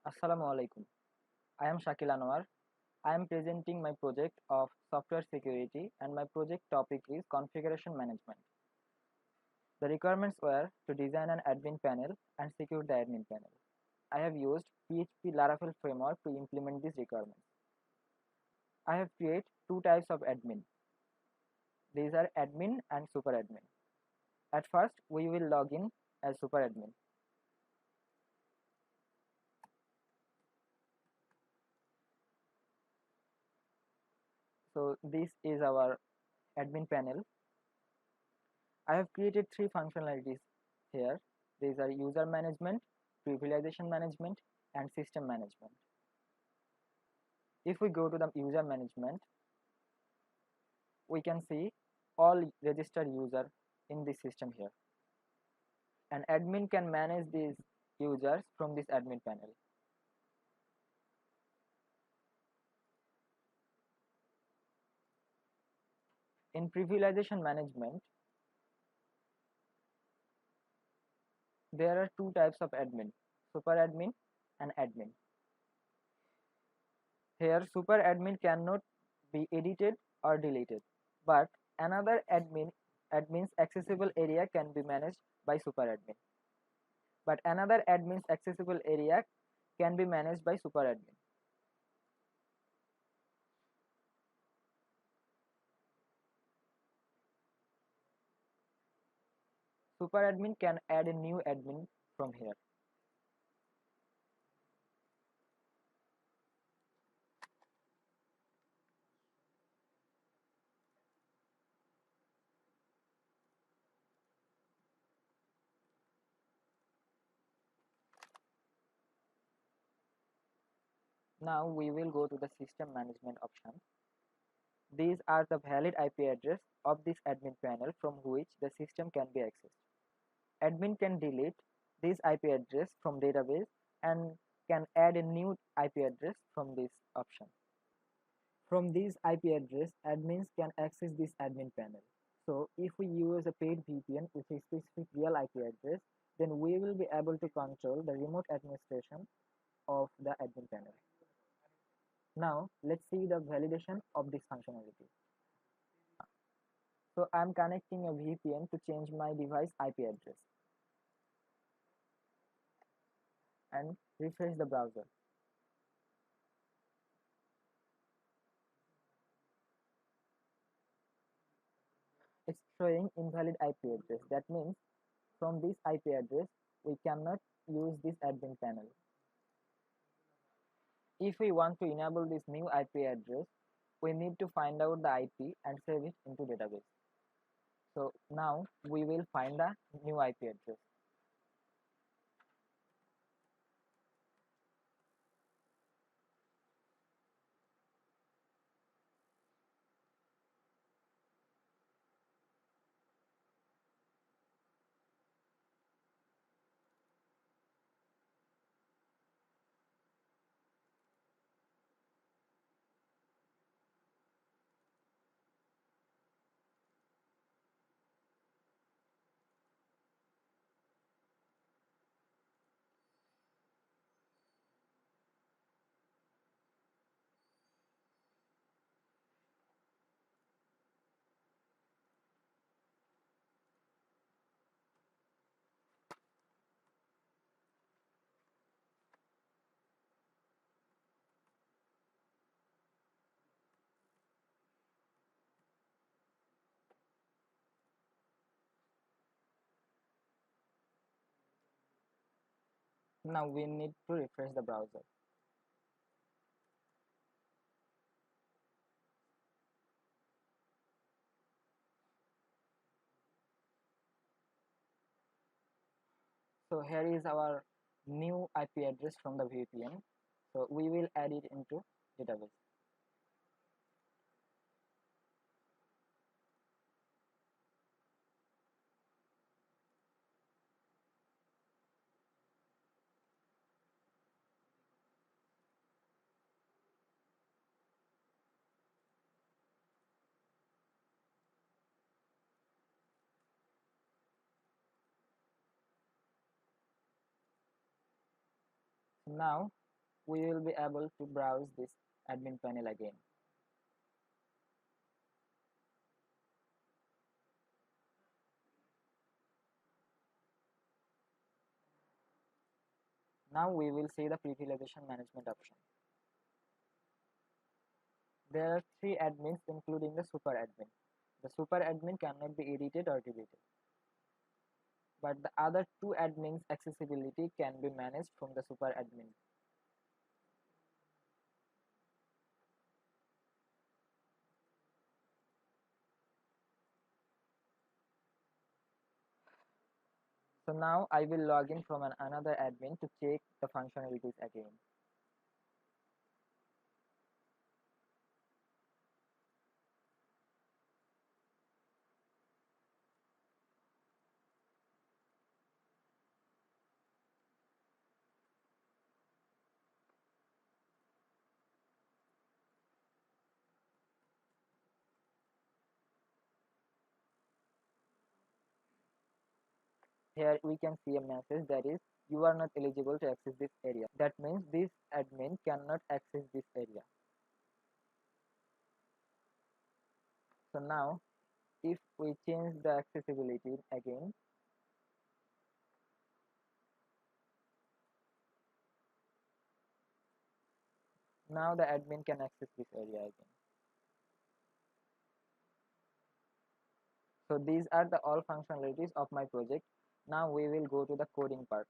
Assalamu alaikum. I am Shakil Anwar. I am presenting my project of software security and my project topic is configuration management. The requirements were to design an admin panel and secure the admin panel. I have used PHP Laravel framework to implement these requirements. I have created two types of admin. These are admin and super admin. At first, we will log in as super admin. So this is our admin panel. I have created three functionalities here. These are user management, privilegation management, and system management. If we go to the user management, we can see all registered users in this system here. An admin can manage these users from this admin panel. In privilegation management, there are two types of admin, super admin and admin. Here, super admin cannot be edited or deleted, but another admin's accessible area can be managed by super admin. But another admin's accessible area can be managed by super admin. Super admin can add a new admin from here. Now we will go to the system management option. These are the valid IP address of this admin panel from which the system can be accessed. Admin can delete this IP address from database and can add a new IP address from this option. From this IP address, admins can access this admin panel. So if we use a paid VPN with a specific real IP address, then we will be able to control the remote administration of the admin panel. Now let's see the validation of this functionality. So I'm connecting a VPN to change my device IP address and refresh the browser. It's showing invalid IP address. That means from this IP address, we cannot use this admin panel. If we want to enable this new IP address, we need to find out the IP and save it into database. So now we will find a new IP address. Now we need to refresh the browser. So here is our new IP address from the VPN. So we will add it into database. Now we will be able to browse this admin panel again. Now we will see the privilegation management option. There are three admins including the super admin. The super admin cannot be edited or deleted, but the other two admins' accessibility can be managed from the super admin. So now I will log in from another admin to check the functionalities again. Here we can see a message that is, you are not eligible to access this area. That means this admin cannot access this area. So now if we change the accessibility again, now the admin can access this area again. So these are the all functionalities of my project. Now we will go to the coding part.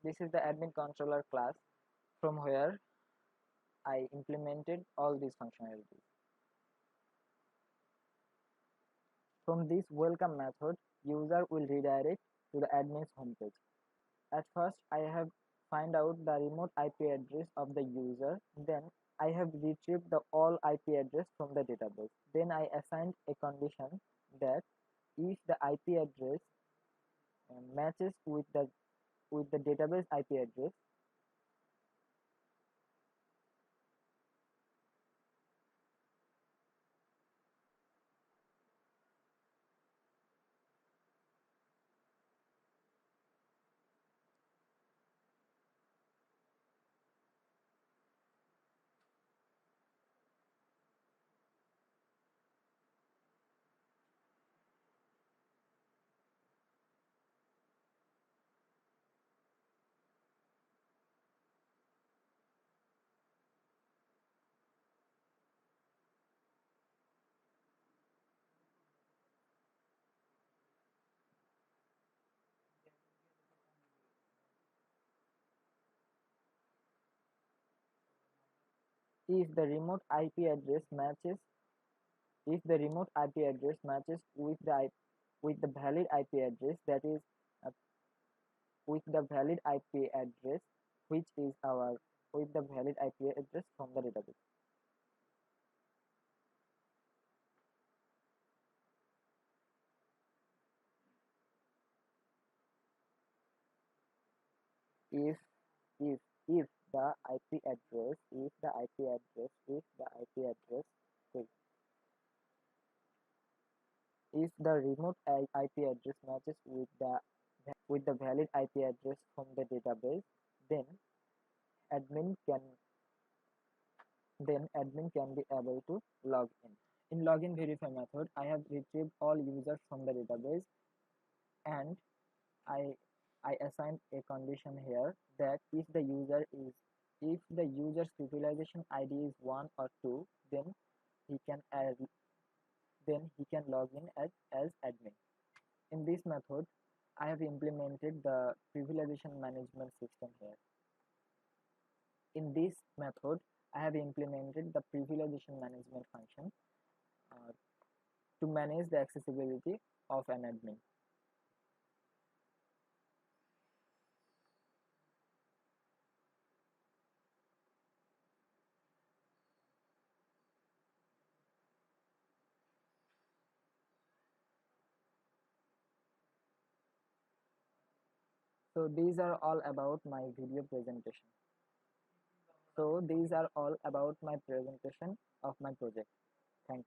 This is the admin controller class from where I implemented all these functionalities. From this welcome method, user will redirect to the admin's homepage. At first, I have find out the remote IP address of the user. Then I have retrieved the all IP address from the database. Then I assigned a condition that if the IP address matches with the database IP address, if the remote IP address matches if the remote IP address matches with the valid IP address, that is uh, with the valid IP address which is our with the valid IP address from the database. If if if the IP address if the IP address if the IP address wait, if the remote IP address matches with the valid IP address from the database, then admin can admin can be able to log in. In login verify method, I have retrieved all users from the database, and I I assigned a condition here that if the user's privilegation ID is 1 or 2, then he can add, then he can log in as admin. In this method, I have implemented the privilegation management system here. In this method, I have implemented the privilegation management function uh, to manage the accessibility of an admin. So these are all about my video presentation. So these are all about my presentation of my project.